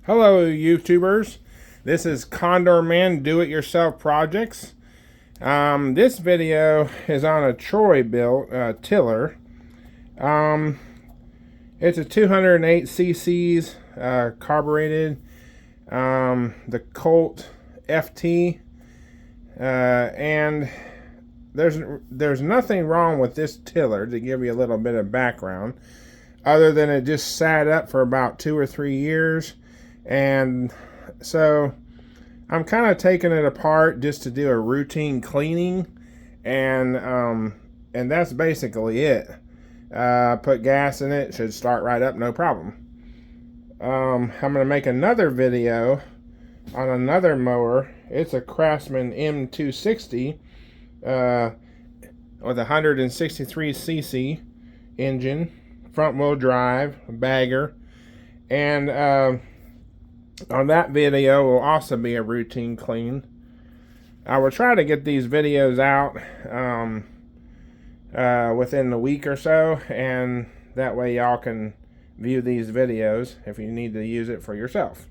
Hello YouTubers, this is Condor Man Do-It-Yourself Projects. This video is on a Troy-Bilt tiller. It's a 208 cc's carbureted, the Colt FT, and there's nothing wrong with this tiller, to give you a little bit of background, other than it just sat up for about 2 or 3 years. And so I'm kind of taking it apart just to do a routine cleaning, and that's basically it. Put gas in it, should start right up, no problem. I'm going to make another video on another mower. It's a Craftsman M260 with 163 cc engine, front wheel drive, bagger, and on that video will also be a routine clean. I will try to get these videos out within the week or so, and that way y'all can view these videos if you need to use it for yourself.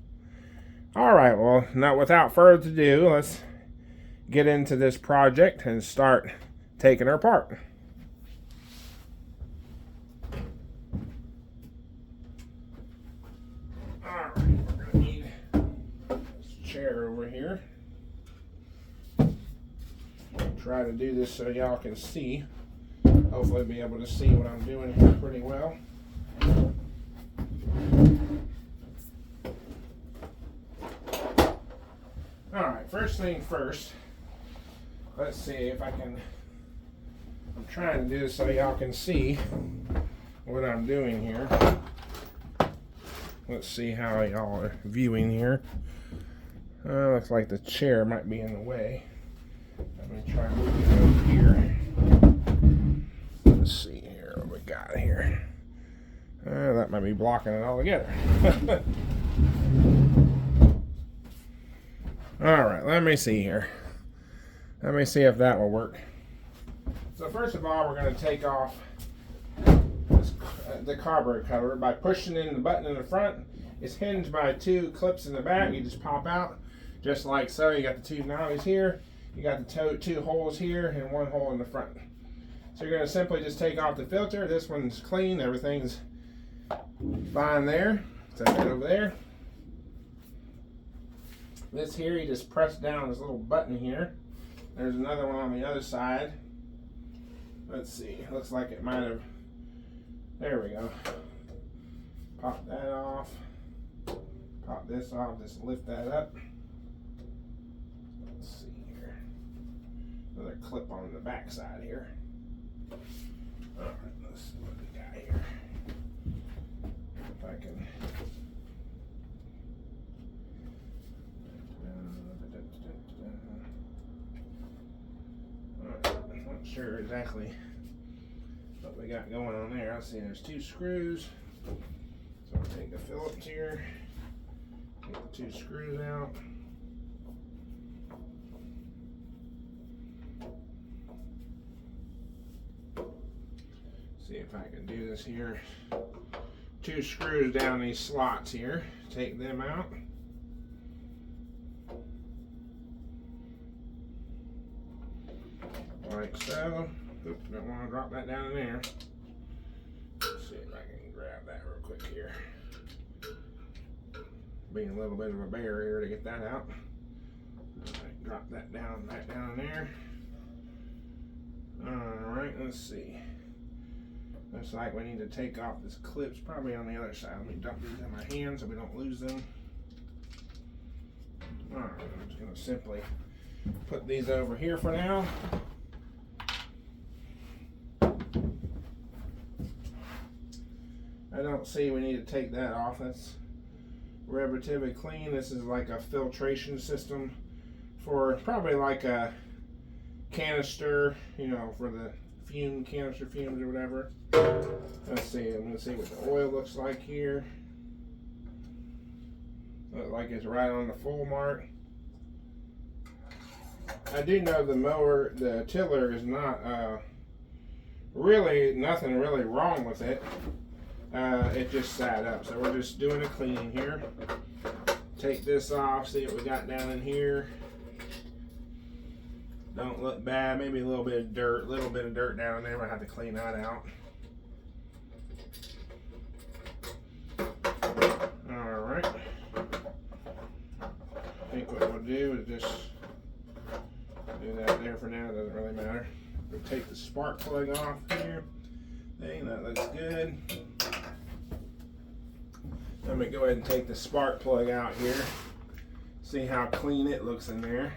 Alright, well, now without further ado, let's get into this project and start taking her apart. Chair over here. Try to do this so y'all can see. Hopefully be able to see what I'm doing here pretty well. Alright, first thing first, let's see if I can, I'm trying to do this so y'all can see what I'm doing here. Let's see how y'all are viewing here. Looks like the chair might be in the way. Let me try to move it over here. Let's see here what we got here. That might be blocking it all together. Alright, let me see here. Let me see if that will work. So first of all, we're going to take off the carburetor cover by pushing in the button in the front. It's hinged by 2 clips in the back. You just pop out just like so. You got the 2 knobbies here, you got the 2 holes here, and 1 hole in the front. So you're going to simply just take off the filter. This one's clean, everything's fine there. Set that over there. This here, you just press down this little button here. There's another one on the other side. Let's see, looks like it might have, there we go. Pop that off. Pop this off, just lift that up. Let's see here. Another clip on the back side here. Alright, let's see what we got here. If I can. Alright, I'm not sure exactly what we got going on there. I see there's 2 screws. So I'll take the Phillips here. Get the 2 screws out. See if I can do this here. 2 screws down these slots here. Take them out. Like so. Oops, don't want to drop that down in there. Let's see if I can grab that real quick here. Being a little bit of a barrier to get that out. Alright, drop that down, back down there. Alright, let's see. Looks like we need to take off this clips, probably on the other side. Let me dump these in my hand so we don't lose them. Alright, I'm just going to simply put these over here for now. I don't see we need to take that off. That's relatively clean. This is like a filtration system for probably like a canister, you know, for the canister fumes or whatever. Let's see, I'm going to see what the oil looks like here. Looks like it's right on the full mark. I do know the mower, the tiller is not really, nothing really wrong with it. It just sat up, so we're just doing a cleaning here. take this off, see what we got down in here. Don't look bad, maybe a little bit of dirt, down there. Might have to clean that out. Alright. I think what we'll do is just do that there for now, it doesn't really matter. We'll take the spark plug off here. Dang, that looks good. Let me go ahead and take the spark plug out here. See how clean it looks in there.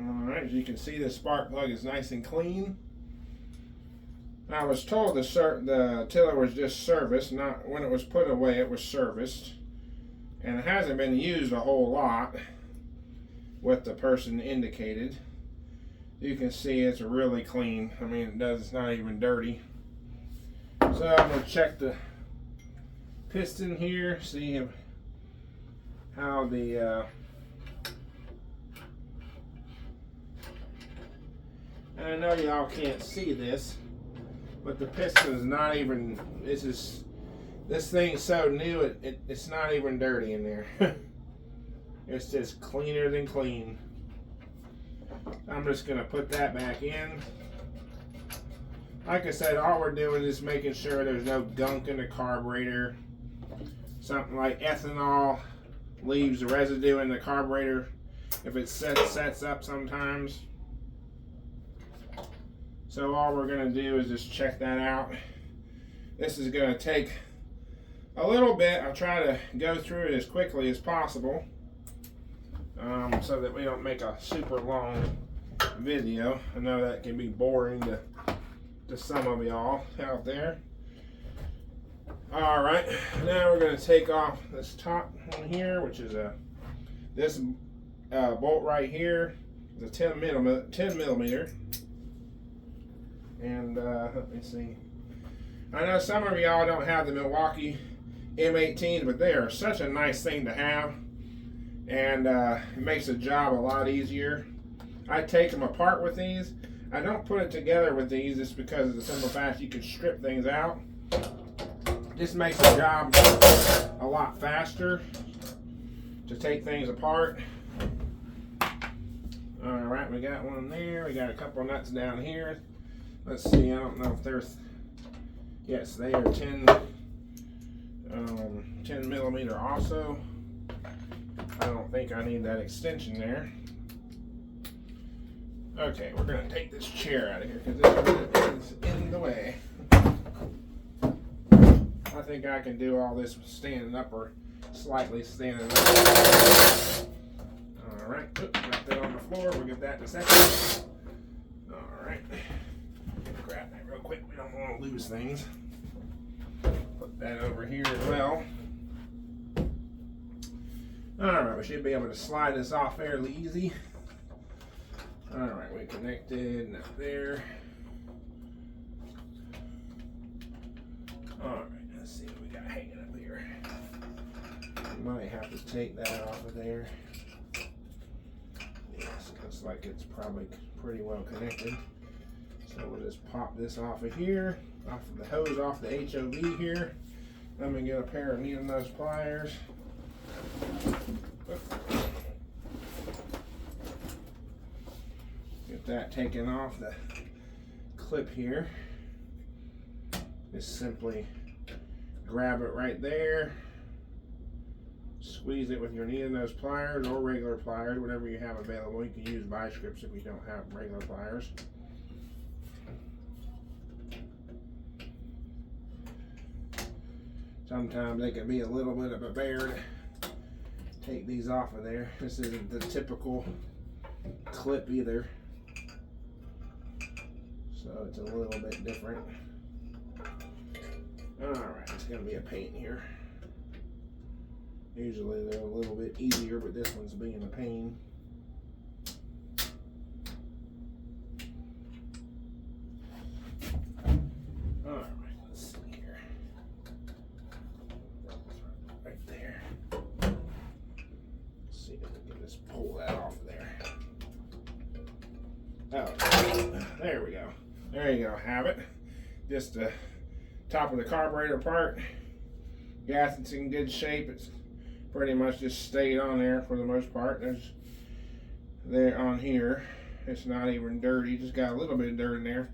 Alright, as you can see, the spark plug is nice and clean. I was told the tiller was just serviced, not when it was put away, it was serviced. And it hasn't been used a whole lot, what the person indicated. You can see it's really clean. I mean, it's not even dirty. So I'm going to check the piston here, see how the and I know y'all can't see this, but the piston is not even, this thing's so new, it's not even dirty in there. It's just cleaner than clean. I'm just gonna put that back in. Like I said, all we're doing is making sure there's no gunk in the carburetor. Something like ethanol leaves residue in the carburetor if it sets up sometimes. So all we're going to do is just check that out. This is going to take a little bit. I'll try to go through it as quickly as possible so that we don't make a super long video. I know that can be boring to some of y'all out there. All right, now we're going to take off this top one here, which is this bolt right here, the 10 millimeter. And let me see. I know some of y'all don't have the Milwaukee M18s, but they are such a nice thing to have. And it makes the job a lot easier. I take them apart with these. I don't put it together with these just because of the simple fact you can strip things out. This makes the job a lot faster to take things apart. Alright, we got one there. We got a couple nuts down here. Let's see, I don't know if there's, yes, they are 10 millimeter also. I don't think I need that extension there. Okay, we're going to take this chair out of here because this is in the way. I think I can do all this standing up or slightly standing up. Alright, got that on the floor. We'll get that in a second. Alright. Grab that real quick. We don't want to lose things. Put that over here as well. Alright, we should be able to slide this off fairly easy. Alright, we connected up there. Alright, let's see what we got hanging up here. We might have to take that off of there. Yes, looks like it's probably pretty well connected. So we'll just pop this off of here, off of the hose, off the HOV here. Let me get a pair of needle nose pliers. Get that taken off the clip here. Just simply grab it right there. Squeeze it with your needle nose pliers or regular pliers, whatever you have available. You can use vice grips if you don't have regular pliers. Sometimes they can be a little bit of a bear to take these off of there. This isn't the typical clip either, so it's a little bit different. Alright, it's going to be a pain here. Usually they're a little bit easier, but this one's being a pain. Alright, let's see here. Right there. Let's see if we can just pull that off of there. Oh, there we go. There you go, have it. Just the top of the carburetor part. Gasket's in good shape. It's pretty much just stayed on there for the most part. There on here. It's not even dirty. Just got a little bit of dirt in there.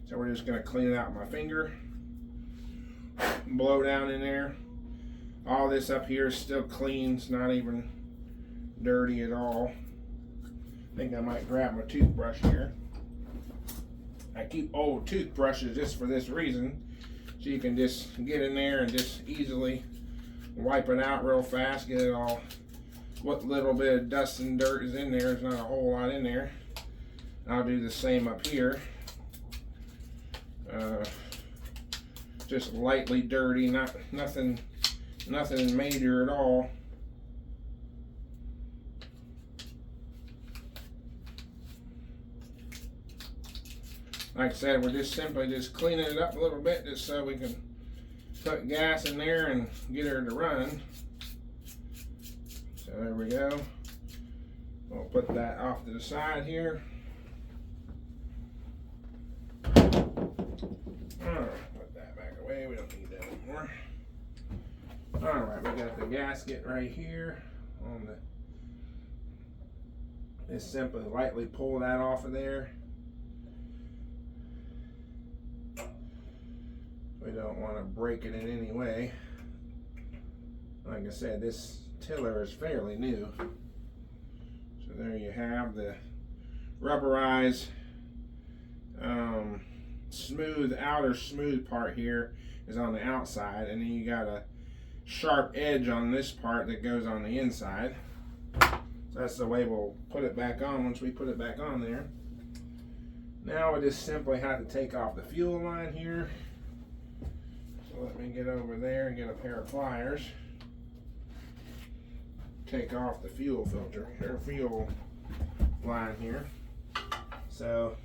So we're just gonna clean it out with my finger. Blow down in there. All this up here is still clean. It's not even dirty at all. I think I might grab my toothbrush here. I keep old toothbrushes just for this reason. So you can just get in there and just easily wipe it out real fast, get it all, what little bit of dust and dirt is in there. There's not a whole lot in there. I'll do the same up here. Just lightly dirty, nothing major at all. Like I said, we're just simply just cleaning it up a little bit just so we can put gas in there and get her to run. So there we go. We'll put that off to the side here. Alright, put that back away. We don't need that anymore. Alright, we got the gasket right here on the, just simply lightly pull that off of there. We don't want to break it in any way. Like I said, this tiller is fairly new. So there you have the rubberized outer smooth part here is on the outside, and then you got a sharp edge on this part that goes on the inside. So that's the way we'll put it back on once we put it back on there. Now we just simply have to take off the fuel line here. So let me get over there and get a pair of pliers. Take off the fuel filter, or fuel line here. So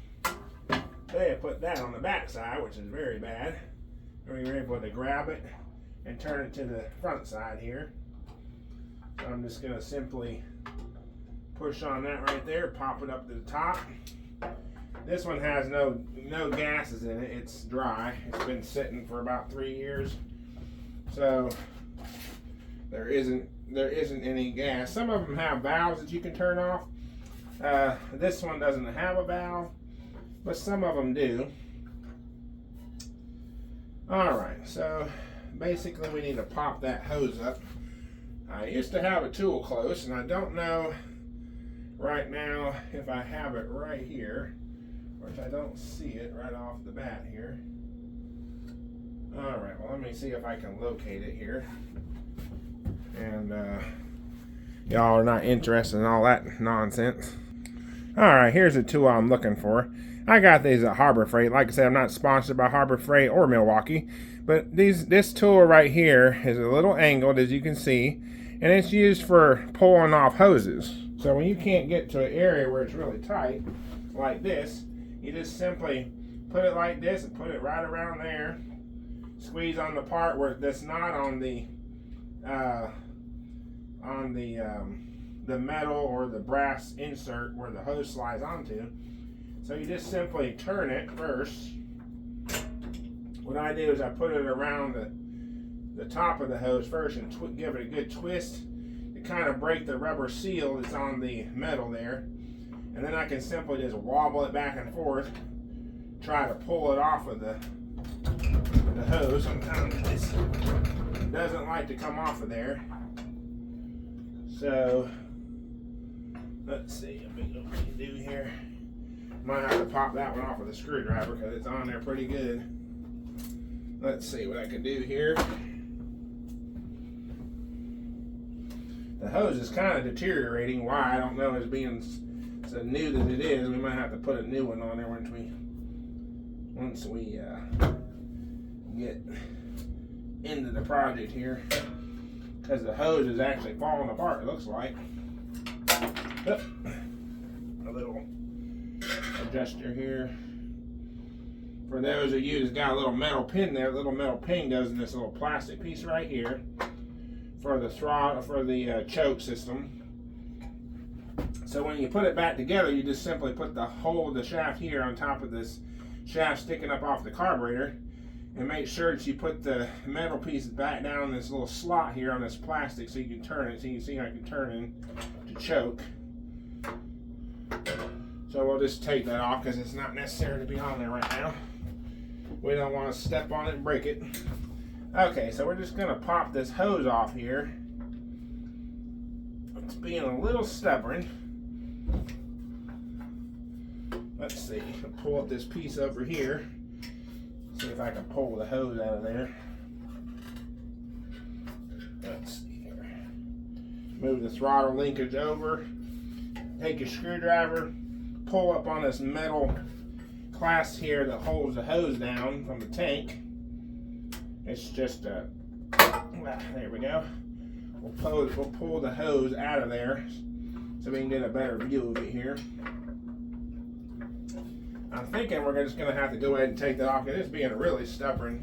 they put that on the back side, which is very bad. We were able to grab it and turn it to the front side here. So I'm just going to simply push on that right there, pop it up to the top. This one has no gases in it. It's dry. It's been sitting for about 3 years, so there isn't any gas. Some of them have valves that you can turn off. This one doesn't have a valve, but some of them do. All right, so basically we need to pop that hose up. I used to have a tool close, and I don't know right now if I have it right here. Which I don't see it right off the bat here. Alright, well let me see if I can locate it here. And y'all are not interested in all that nonsense. Alright, here's the tool I'm looking for. I got these at Harbor Freight. Like I said, I'm not sponsored by Harbor Freight or Milwaukee. But this tool right here is a little angled, as you can see. And it's used for pulling off hoses. So when you can't get to an area where it's really tight, like this, you just simply put it like this and put it right around there. Squeeze on the part where that's not on the metal or the brass insert where the hose slides onto. So you just simply turn it first. What I do is I put it around the top of the hose first and give it a good twist to kind of break the rubber seal that's on the metal there. And then I can simply just wobble it back and forth, try to pull it off of the hose. Sometimes this doesn't like to come off of there. So let's see what we can do here. Might have to pop that one off with a screwdriver because it's on there pretty good. Let's see what I can do here. The hose is kind of deteriorating. Why, I don't know. It's being so new that it is. We might have to put a new one on there once we get into the project here, because the hose is actually falling apart, it looks like. Oh, a little adjuster here. For those of you that's got a little metal pin there, the little metal pin goes in this little plastic piece right here for the throttle, for the choke system. So when you put it back together, you just simply put the whole of the shaft here on top of this shaft sticking up off the carburetor, and make sure that you put the metal pieces back down in this little slot here on this plastic so you can turn it. So you can see how I can turn in to choke. So we'll just take that off because it's not necessary to be on there right now. We don't want to step on it and break it. Okay, so we're just going to pop this hose off here. It's being a little stubborn. Let's see, I'll pull up this piece over here. See if I can pull the hose out of there. Let's see here. Move the throttle linkage over. Take your screwdriver, pull up on this metal clasp here that holds the hose down from the tank. It's just a, there we go. We'll pull the hose out of there so we can get a better view of it here. I'm thinking we're just going to have to go ahead and take that off. It is being really stubborn.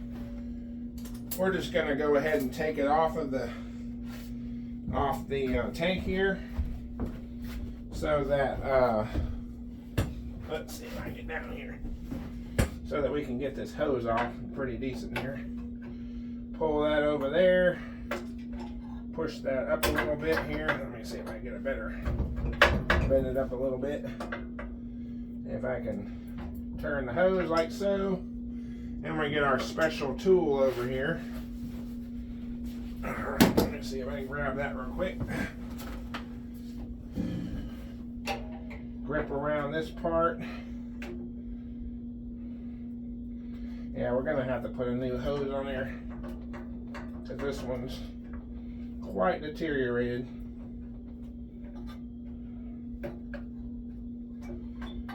We're just going to go ahead and take it off of the tank here, so that let's see if I can get down here, so that we can get this hose off pretty decent here. Pull that over there. Push that up a little bit here. Let me see if I can get it better. Bend it up a little bit. If I can turn the hose like so. And we get our special tool over here. Let me see if I can grab that real quick. Grip around this part. Yeah, we're gonna have to put a new hose on there, because this one's quite deteriorated.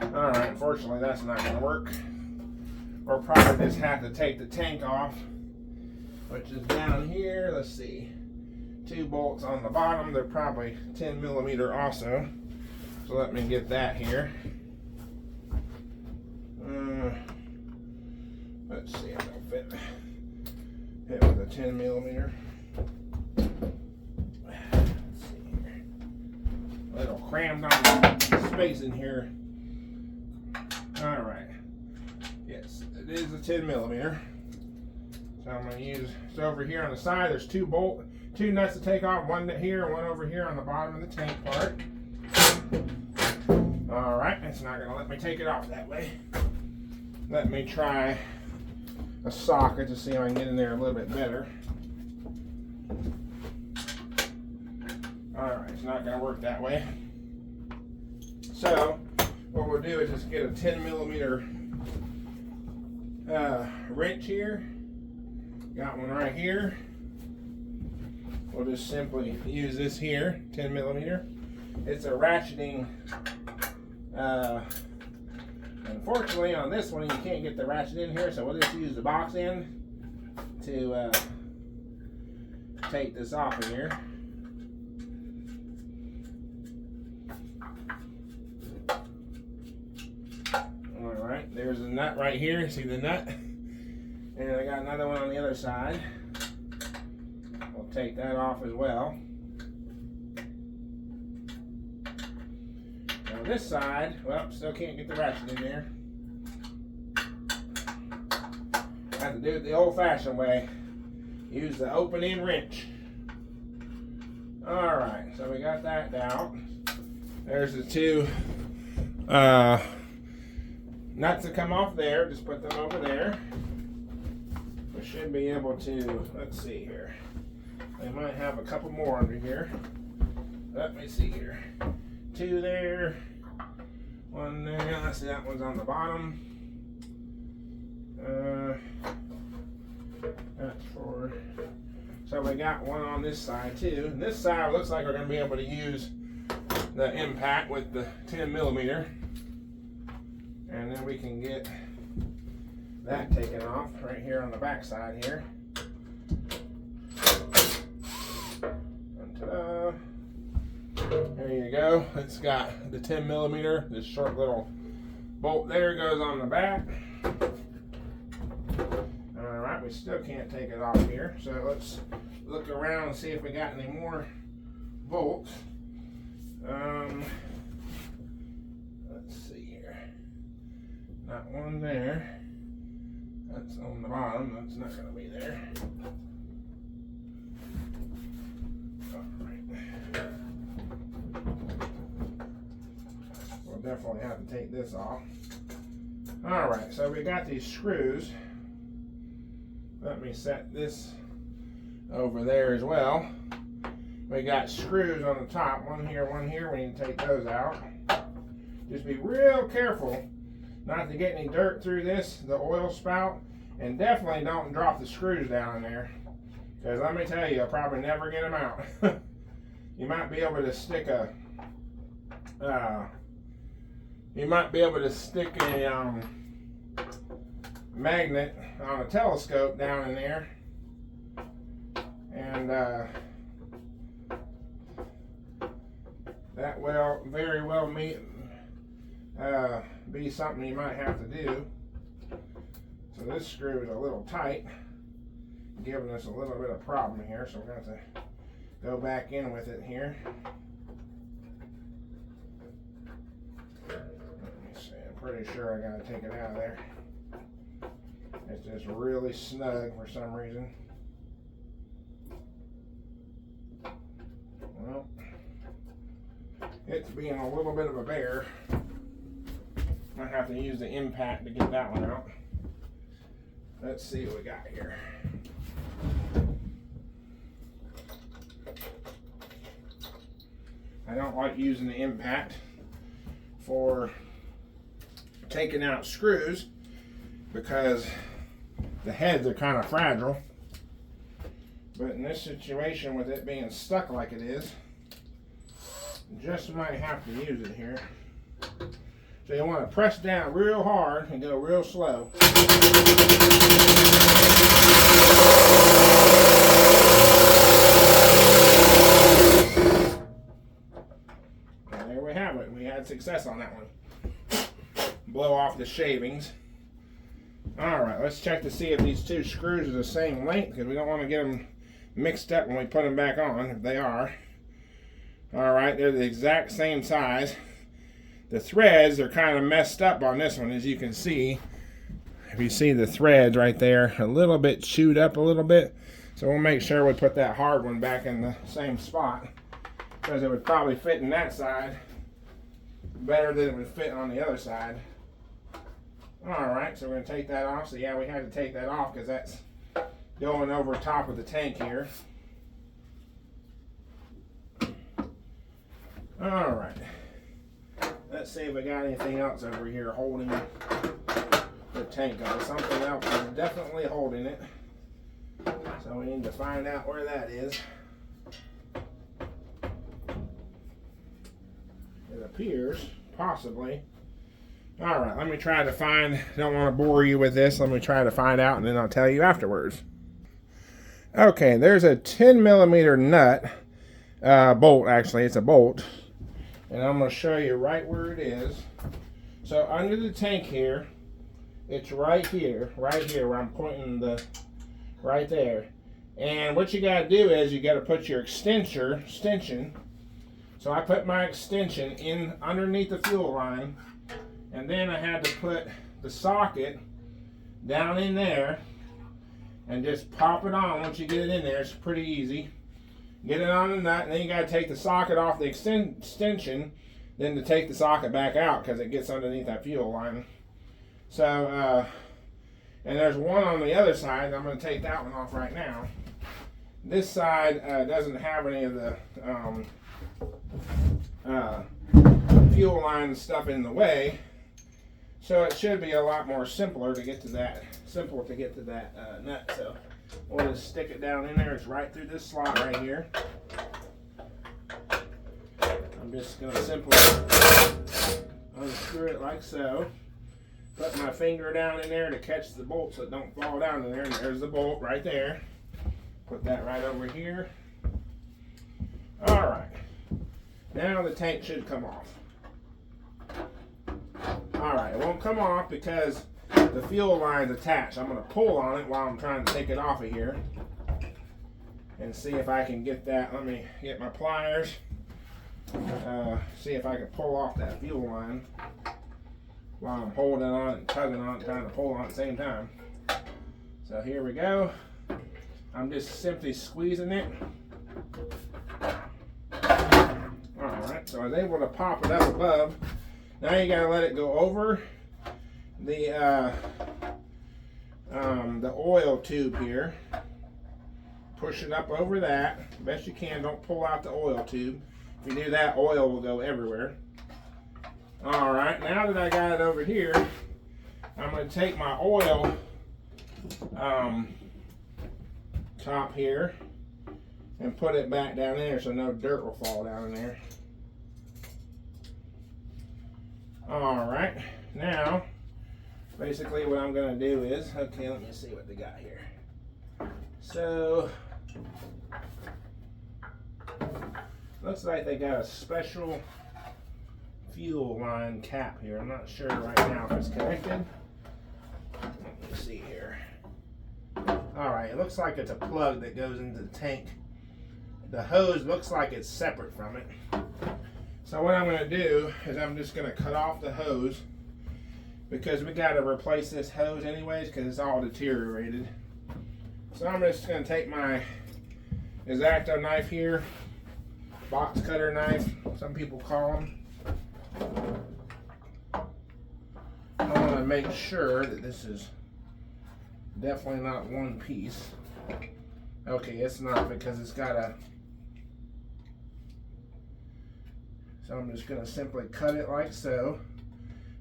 Alright, unfortunately that's not going to work. We'll probably just have to take the tank off, which is down here. Let's see. 2 bolts on the bottom. They're probably 10 millimeter also. So let me get that here. Let's see if it'll fit with a 10 millimeter. Let's see here. A little crammed on the space in here. Alright. Yes, it is a 10 millimeter. So I'm going to use, so over here on the side there's 2 nuts to take off, one here and one over here on the bottom of the tank part. Alright, it's not going to let me take it off that way. Let me try a socket to see if I can get in there a little bit better. Alright, it's not going to work that way. So, what we'll do is just get a 10 millimeter wrench here. Got one right here. We'll just simply use this here, 10 millimeter. It's a ratcheting. Unfortunately, on this one, you can't get the ratchet in here, so we'll just use the box end to take this off of here. Alright, there's a nut right here. See the nut? And I got another one on the other side. We'll take that off as well. Now this side, well, still can't get the ratchet in there. I have to do it the old-fashioned way. Use the open-end wrench. Alright, so we got that down. There's the 2 nuts that come off there. Just put them over there. We should be able to, let's see here. They might have a couple more under here. Let me see here. 2 there. 1 there. Let's see, that one's on the bottom. That's 4. So we got one on this side too. And this side looks like we're going to be able to use the impact with the 10 millimeter. And then we can get that taken off right here on the back side here. go. It's got the 10 millimeter, this short little bolt there goes on the back. Alright, we still can't take it off here, so let's look around and see if we got any more bolts. Let's see here. Not one there. That's on the bottom, that's not going to be there. Alright. We'll definitely have to take this off. Alright, so we got these screws. Let me set this over there as well. We got screws on the top, one here, we need to take those out. Just be real careful not to get any dirt through this, the oil spout, and definitely don't drop the screws down in there, because let me tell you, you'll probably never get them out. You might be able to stick a magnet on a telescope down in there, and that will very well be something you might have to do. So this screw is a little tight, giving us a little bit of problem here, so we're going to have to go back in with it here. Let me see, I'm pretty sure I got to take it out of there. It's just really snug for some reason. Well, it's being a little bit of a bear. Might have to use the impact to get that one out. Let's see what we got here. I don't like using the impact for taking out screws because the heads are kind of fragile. But in this situation, with it being stuck like it is, just might have to use it here. So you want to press down real hard and go real slow. And there we have it. We had success on that one. Blow off the shavings. Alright, let's check to see if these two screws are the same length, because we don't want to get them mixed up when we put them back on, if they are. Alright, they're the exact same size. The threads are kind of messed up on this one, as you can see. If you see the threads right there, a little bit chewed up a little bit. So we'll make sure we put that hard one back in the same spot, because it would probably fit in that side better than it would fit on the other side. Alright, so we're going to take that off. So yeah, we had to take that off because that's going over top of the tank here. Alright. Let's see if we got anything else over here holding the tank on. Something else is definitely holding it. So we need to find out where that is. It appears, possibly. Alright, let me try to find, don't want to bore you with this, let me try to find out and then I'll tell you afterwards. Okay, there's a 10 millimeter nut, bolt actually, it's a bolt. And I'm going to show you right where it is. So under the tank here, it's right here where I'm pointing the, right there. And what you got to do is you got to put your extension. So I put my extension in underneath the fuel line. And then I had to put the socket down in there and just pop it on. Once you get it in there, it's pretty easy. Get it on the nut, and then you got to take the socket off the extension, then to take the socket back out because it gets underneath that fuel line. So, and there's one on the other side. I'm going to take that one off right now. This side doesn't have any of the fuel line stuff in the way. So it should be a lot more simpler to get to that, nut. So we'll just stick it down in there. It's right through this slot right here. I'm just going to simply unscrew it like so. Put my finger down in there to catch the bolt so it don't fall down in there. And there's the bolt right there. Put that right over here. Alright. Now the tank should come off. Alright, it won't come off because the fuel line's attached. I'm going to pull on it while I'm trying to take it off of here and see if I can get that. Let me get my pliers. See if I can pull off that fuel line while I'm holding on it and tugging on it, trying to pull on it at the same time. So here we go. I'm just simply squeezing it. Alright, so I was able to pop it up above. Now you gotta let it go over the oil tube here. Push it up over that best you can. Don't pull out the oil tube. If you do that, oil will go everywhere. Alright, now that I got it over here, I'm going to take my oil top here and put it back down there so no dirt will fall down in there. Alright, now basically what I'm going to do is, okay, let me see what they got here. So, looks like they got a special fuel line cap here. I'm not sure right now if it's connected. Let me see here. Alright, it looks like it's a plug that goes into the tank. The hose looks like it's separate from it. So what I'm going to do is I'm just going to cut off the hose because we got to replace this hose anyways because it's all deteriorated. So I'm just going to take my X-Acto knife here, box cutter knife, some people call them. I want to make sure that this is definitely not one piece. Okay, it's not because it's got a... So I'm just going to simply cut it like so.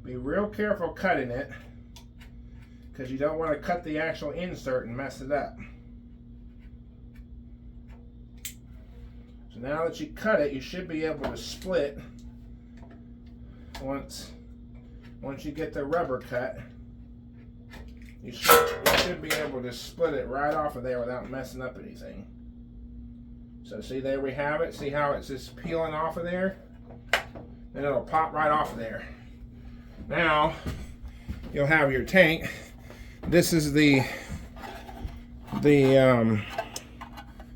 Be real careful cutting it because you don't want to cut the actual insert and mess it up. So now that you cut it, you should be able to split once you get the rubber cut. You should be able to split it right off of there without messing up anything. So see, there we have it. See how it's just peeling off of there? And it'll pop right off of there. Now you'll have your tank. This is the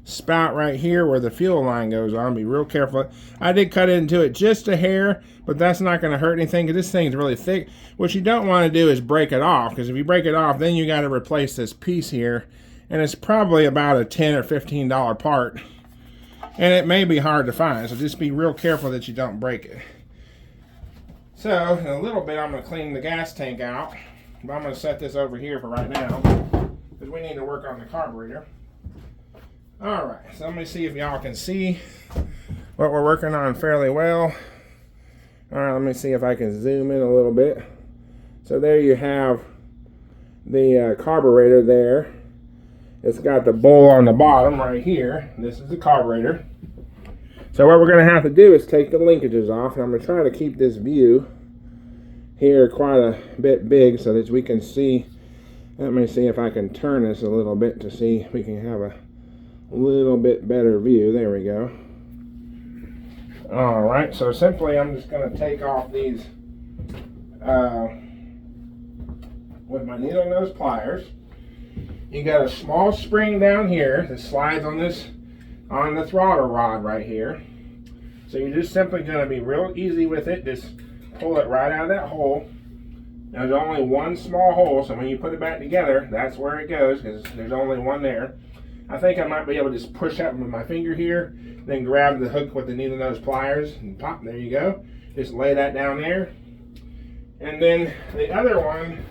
spout right here where the fuel line goes on. Be real careful. I did cut into it just a hair, but that's not going to hurt anything because this thing's really thick. What you don't want to do is break it off, because if you break it off, then you got to replace this piece here, and it's probably about a $10 or $15 part, and it may be hard to find. So just be real careful that you don't break it. So in a little bit, I'm going to clean the gas tank out, but I'm going to set this over here for right now because we need to work on the carburetor. All right, so let me see if y'all can see what we're working on fairly well. All right, let me see if I can zoom in a little bit. So there you have the carburetor there. It's got the bowl on the bottom right here. This is the carburetor. So what we're going to have to do is take the linkages off, and I'm going to try to keep this view here quite a bit big so that we can see. Let me see if I can turn this a little bit to see if we can have a little bit better view. There we go. All right, so simply I'm just going to take off these with my needle nose pliers. You got a small spring down here that slides on the throttle rod right here. So you're just simply going to be real easy with it. Just pull it right out of that hole. There's only one small hole, so when you put it back together, that's where it goes because there's only one there. I think I might be able to just push up with my finger here, then grab the hook with the needle nose pliers and pop. There you go. Just lay that down there. And then the other one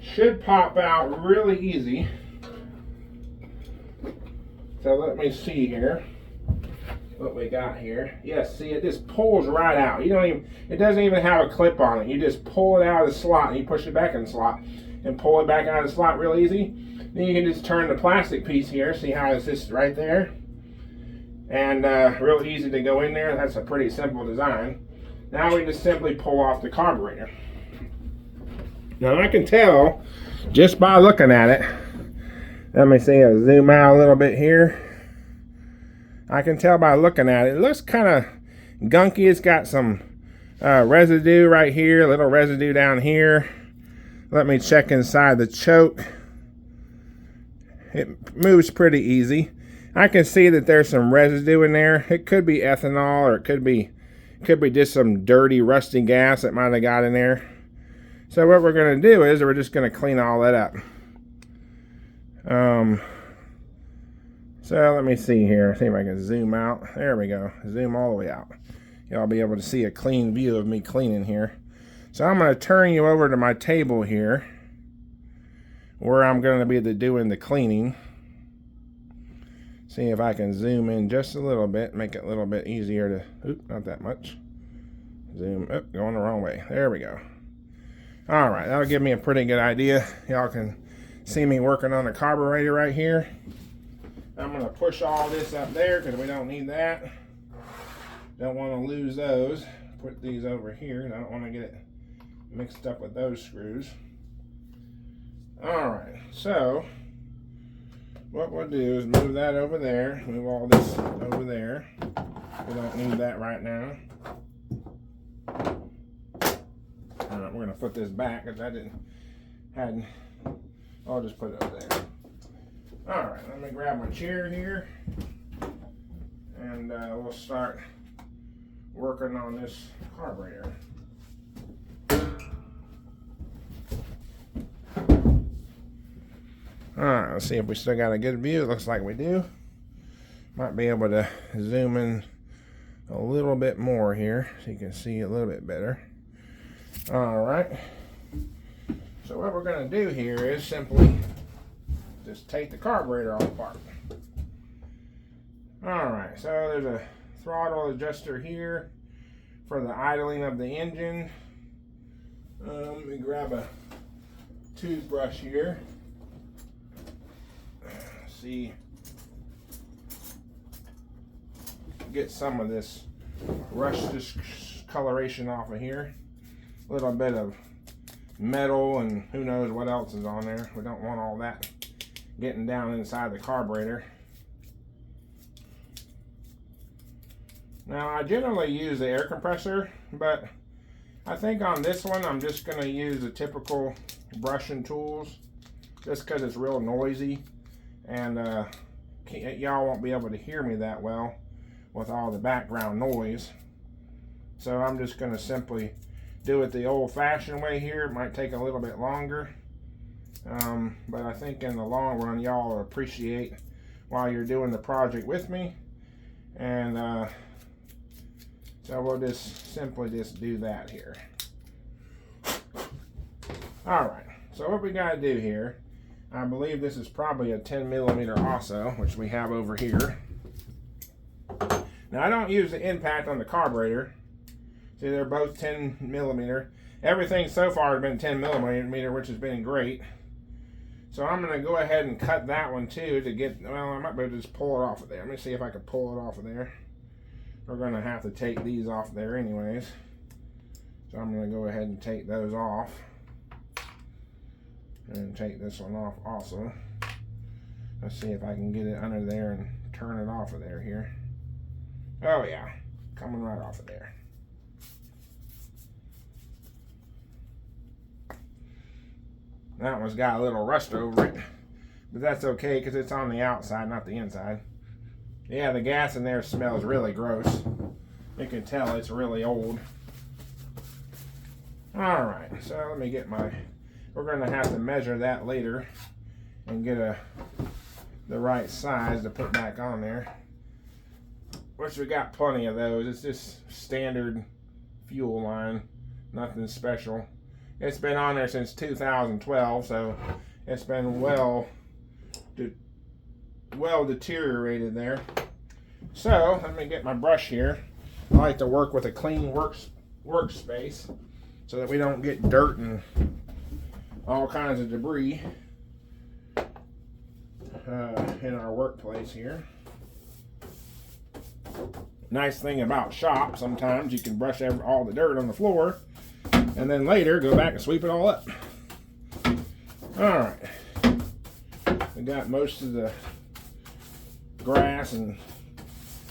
should pop out really easy. So let me see here what we got here. Yes, see, it just pulls right out. It doesn't even have a clip on it. You just pull it out of the slot and you push it back in the slot and pull it back out of the slot real easy. Then you can just turn the plastic piece here. See how it's just right there? And real easy to go in there. That's a pretty simple design. Now we just simply pull off the carburetor. Now I can tell just by looking at it. Let me see, I'll zoom out a little bit here. I can tell by looking at it. It looks kind of, gunky. It's got some residue right here, a little residue down here. Let me check inside the choke. It moves pretty easy. I can see that there's some residue in there. It could be ethanol, or it could be just some dirty, rusty gas that might have got in there. So what we're going to do is we're just going to clean all that up. So let me see here. See if I can zoom out. There we go. Zoom all the way out. Y'all be able to see a clean view of me cleaning here. So I'm going to turn you over to my table here, where I'm going to be doing the cleaning. See if I can zoom in just a little bit, make it a little bit easier to, oop, not that much. Zoom, up, going the wrong way. There we go. All right, that'll give me a pretty good idea. Y'all can see me working on the carburetor right here. I'm gonna push all this up there because we don't need that. Don't want to lose those. Put these over here, and I don't want to get it mixed up with those screws. All right, so what we'll do is move that over there, move all this over there. We don't need that right now. All right, we're gonna put this back because I'll just put it over there. All right, let me grab my chair here, and we'll start working on this carburetor. Alright, let's see if we still got a good view. It looks like we do. Might be able to zoom in a little bit more here so you can see a little bit better. Alright. So what we're going to do here is simply just take the carburetor all apart. Alright, so there's a throttle adjuster here for the idling of the engine. Let me grab a toothbrush here. See, get some of this rust discoloration off of here. A little bit of metal and who knows what else is on there. We don't want all that getting down inside the carburetor. Now I generally use the air compressor, but I think on this one I'm just going to use the typical brushing tools just because it's real noisy. And y'all won't be able to hear me that well with all the background noise. So I'm just going to simply do it the old-fashioned way here. It might take a little bit longer. But I think in the long run, y'all will appreciate while you're doing the project with me. And so we'll just simply do that here. Alright, so what we got to do here, I believe this is probably a 10 millimeter also, which we have over here. Now I don't use the impact on the carburetor. See, they're both 10 millimeter. Everything so far has been 10 millimeter, which has been great. So I'm going to go ahead and cut that one too to get, well, I might be able to just pull it off of there. Let me see if I can pull it off of there. We're going to have to take these off there anyways. So I'm going to go ahead and take those off. And take this one off also. Let's see if I can get it under there and turn it off of there here. Oh yeah, coming right off of there. That one's got a little rust over it, but that's okay because it's on the outside, not the inside. Yeah, the gas in there smells really gross. You can tell it's really old. Alright, so let me get my... We're going to have to measure that later and get the right size to put back on there. Which we got plenty of those. It's just standard fuel line, nothing special. It's been on there since 2012, so it's been well deteriorated there. So let me get my brush here. I like to work with a clean workspace so that we don't get dirt and all kinds of debris in our workplace here. Nice thing about shop, sometimes you can brush all the dirt on the floor and then later go back and sweep it all up. Alright, we got most of the grass and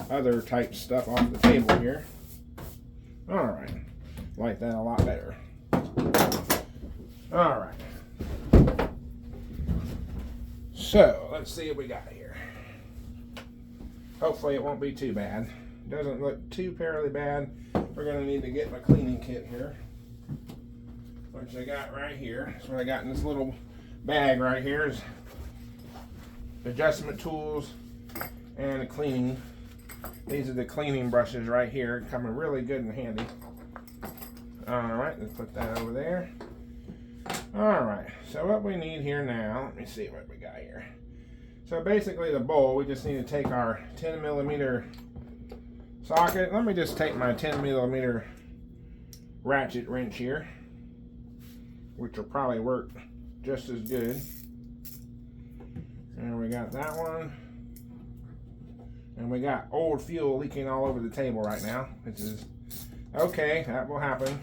other type stuff off the table here. All right, like that a lot better. All right. So let's see what we got here. Hopefully it won't be too bad. Doesn't look too terribly bad. We're gonna need to get my cleaning kit here, which I got right here. That's what I got in this little bag right here. Is adjustment tools and the cleaning. These are the cleaning brushes right here, coming really good and handy. All right, let's put that over there. All right, so what we need here now, let me see what we got here. So basically the bowl, we just need to take our 10 millimeter socket. Let me just take my 10 millimeter ratchet wrench here, which will probably work just as good. And we got that one. And we got old fuel leaking all over the table right now, which is okay, that will happen.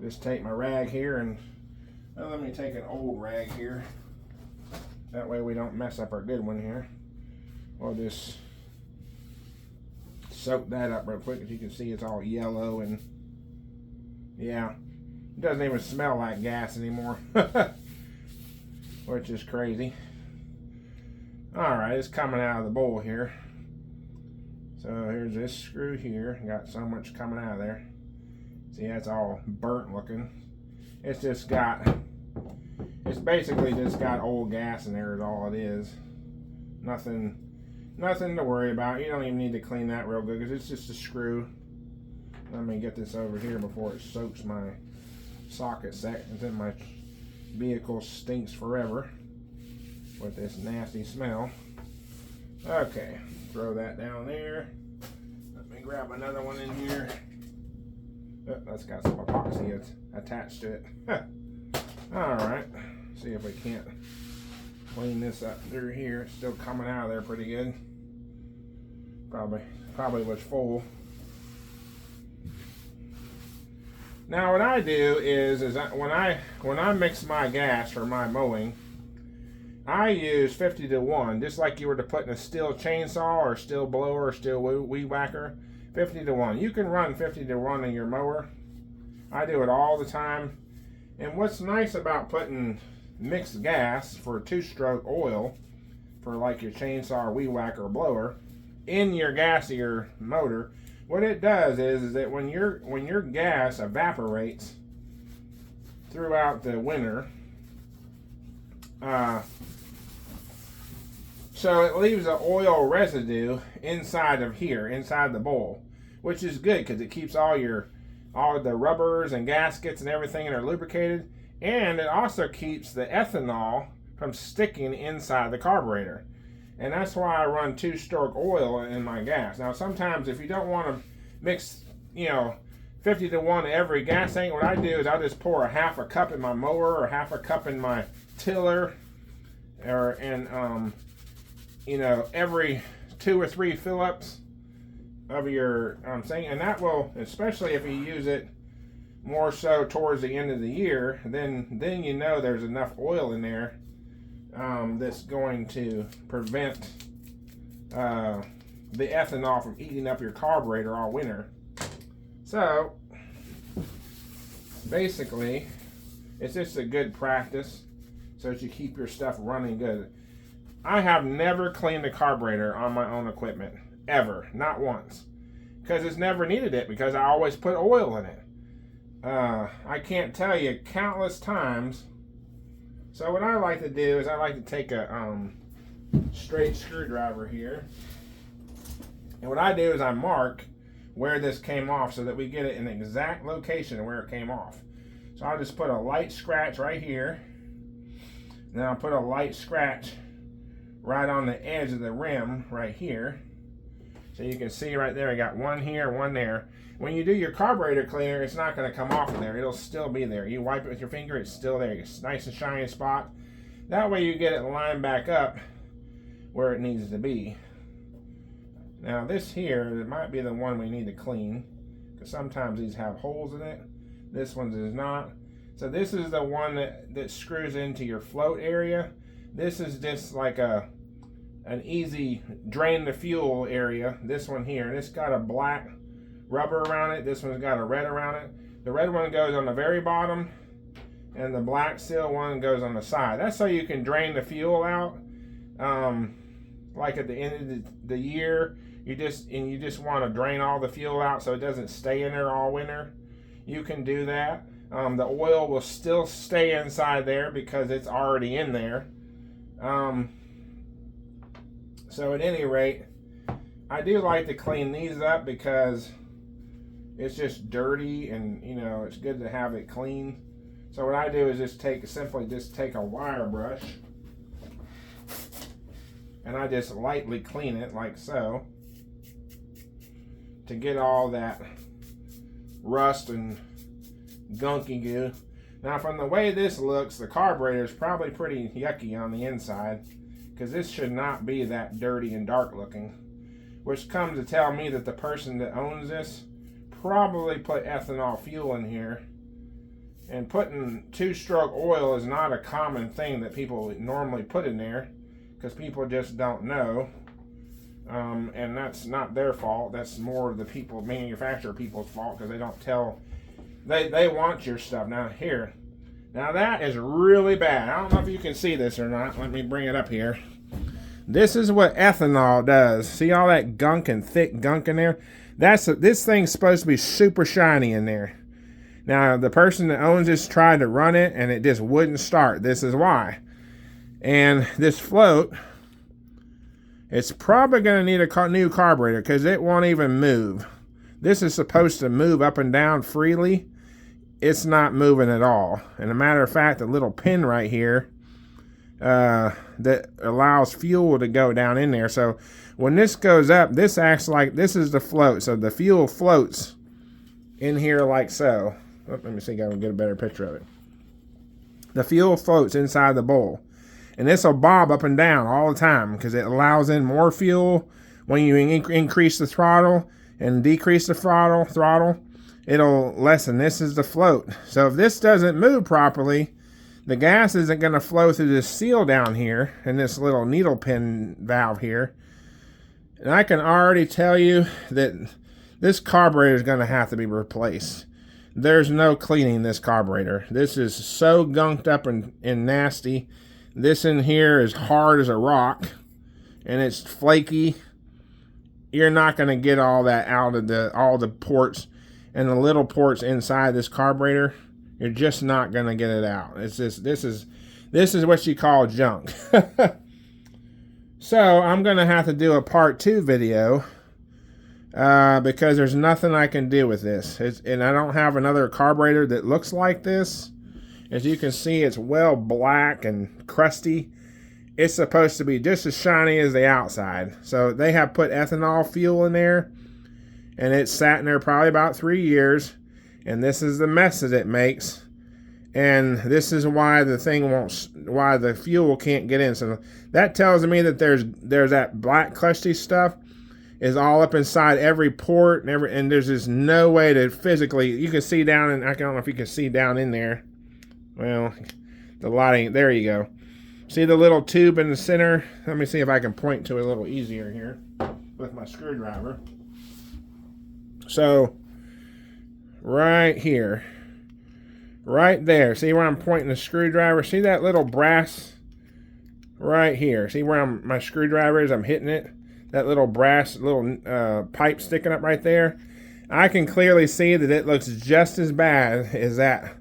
Just take my rag here and let me take an old rag here. That way we don't mess up our good one here. We'll just soak that up real quick. As you can see, it's all yellow and yeah, it doesn't even smell like gas anymore, which is crazy. Alright, it's coming out of the bowl here. So here's this screw here. Got so much coming out of there. See, that's all burnt looking. It's just got, it's basically just got old gas in there is all it is. Nothing to worry about. You don't even need to clean that real good because it's just a screw. Let me get this over here before it soaks my socket set. And then my vehicle stinks forever with this nasty smell. Okay, throw that down there. Let me grab another one in here. Oh, that's got some epoxy attached to it. Alright, see if we can't clean this up through here. It's still coming out of there pretty good. Probably was full. Now what I do is when I mix my gas for my mowing, I use 50-to-1, just like you were to put in a steel chainsaw or steel blower or steel weed whacker. 50-to-1. You can run 50-to-1 in your mower. I do it all the time. And what's nice about putting mixed gas for 2-stroke oil for like your chainsaw or weed whacker or blower in your gassier motor, what it does is that when your gas evaporates throughout the winter, so it leaves an oil residue inside of here, inside the bowl, which is good because it keeps all the rubbers and gaskets and everything that are lubricated, and it also keeps the ethanol from sticking inside the carburetor. And that's why I run 2-stroke oil in my gas. Now sometimes if you don't want to mix, 50-to-1 every gas tank, what I do is I'll just pour a half a cup in my mower or half a cup in my tiller, every 2 or 3 fill-ups of your thing, and that will, especially if you use it more so towards the end of the year, then you know there's enough oil in there that's going to prevent the ethanol from eating up your carburetor all winter. So basically it's just a good practice so that you keep your stuff running good. I have never cleaned a carburetor on my own equipment, ever, not once, because it's never needed it, because I always put oil in it. I can't tell you countless times. So what I like to do is I like to take a straight screwdriver here, and what I do is I mark where this came off so that we get it in the exact location where it came off. So I'll just put a light scratch right here, then I'll put a light scratch right on the edge of the rim right here. So you can see right there, I got one here, one there. When you do your carburetor cleaner, it's not going to come off in there. It'll still be there. You wipe it with your finger, it's still there. It's nice and shiny spot. That way you get it lined back up where it needs to be. Now this here, it might be the one we need to clean, because sometimes these have holes in it. This one does not. So this is the one that screws into your float area. This is just like an easy drain the fuel area. This one here, and it's got a black rubber around it. This one's got a red around it. The red one goes on the very bottom, and the black seal one goes on the side. That's so you can drain the fuel out. Like at the end of the year, you just want to drain all the fuel out so it doesn't stay in there all winter. You can do that. The oil will still stay inside there because it's already in there. So at any rate, I do like to clean these up because it's just dirty, and you know, it's good to have it clean. So what I do is simply take a wire brush, and I just lightly clean it like so to get all that rust and gunky goo. Now from the way this looks, the carburetor is probably pretty yucky on the inside, because this should not be that dirty and dark looking, which comes to tell me that the person that owns this probably put ethanol fuel in here. And putting two-stroke oil is not a common thing that people normally put in there, because people just don't know. And that's not their fault. That's more the manufacturer people's fault, because they don't tell. They want your stuff. Now that is really bad. I don't know if you can see this or not. Let me bring it up here. This is what ethanol does. See all that gunk and thick gunk in there? This thing's supposed to be super shiny in there. Now, the person that owns this tried to run it, and it just wouldn't start. This is why. And this float, it's probably going to need a new carburetor, because it won't even move. This is supposed to move up and down freely. It's not moving at all. And a matter of fact, the little pin right here that allows fuel to go down in there. So when this goes up, this acts like this is the float. So the fuel floats in here like so. Oh, let me see if I can get a better picture of it. The fuel floats inside the bowl. And this will bob up and down all the time, because it allows in more fuel when you increase the throttle and decrease the throttle. It'll lessen. This is the float. So if this doesn't move properly, the gas isn't going to flow through this seal down here and this little needle pin valve here. And I can already tell you that this carburetor is going to have to be replaced. There's no cleaning this carburetor. This is so gunked up and nasty. This in here is hard as a rock, and it's flaky. You're not going to get all that out of all the ports and the little ports inside this carburetor. You're just not going to get it out. It's just, this is what you call junk. So I'm going to have to do a part 2 video because there's nothing I can do with this. And I don't have another carburetor that looks like this. As you can see, it's well black and crusty. It's supposed to be just as shiny as the outside. So they have put ethanol fuel in there, and it's sat in there probably about 3 years. And this is the mess that it makes. And this is why why the fuel can't get in. So that tells me that there's that black crusty stuff is all up inside every port and there's just no way to physically. You can see down, and I don't know if you can see down in there. Well, the lighting, there you go. See the little tube in the center? Let me see if I can point to it a little easier here with my screwdriver. So, right here, right there, see where I'm pointing the screwdriver? See that little brass right here? See where my screwdriver is? I'm hitting it. That little brass pipe sticking up right there. I can clearly see that it looks just as bad as that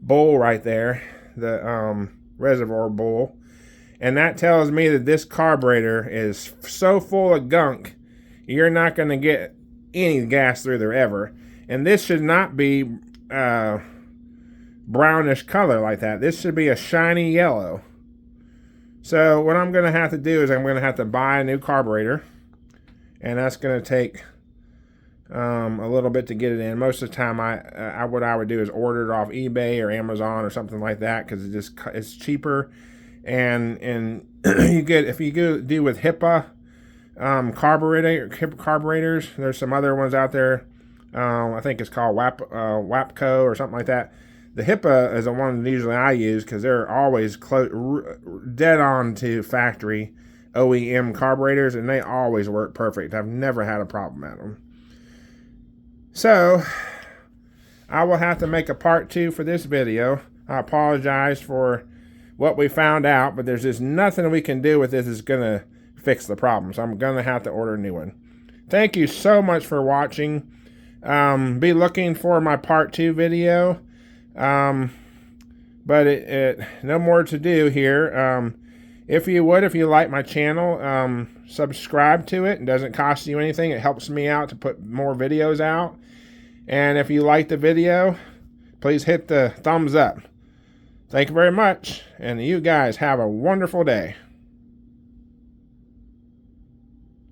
bowl right there, the reservoir bowl. And that tells me that this carburetor is so full of gunk, you're not going to get any gas through there ever. And this should not be brownish color like that. This should be a shiny yellow. So what I'm going to have to do is I'm going to have to buy a new carburetor. And that's going to take a little bit to get it in. Most of the time, what I would do is order it off eBay or Amazon or something like that, because it's cheaper, and if you go do with HIPAA carburetors. There's some other ones out there. I think it's called WAPCO or something like that. The HIPAA is the one that usually I use, because they're always dead on to factory OEM carburetors, and they always work perfect. I've never had a problem at them. So I will have to make a part 2 for this video. I apologize for what we found out, but there's just nothing we can do with this is going to fix the problem. So I'm going to have to order a new one. Thank you so much for watching. Be looking for my part 2 video. But no more to do here. If you like my channel, subscribe to it. It doesn't cost you anything. It helps me out to put more videos out. And if you like the video, please hit the thumbs up. Thank you very much, and you guys have a wonderful day.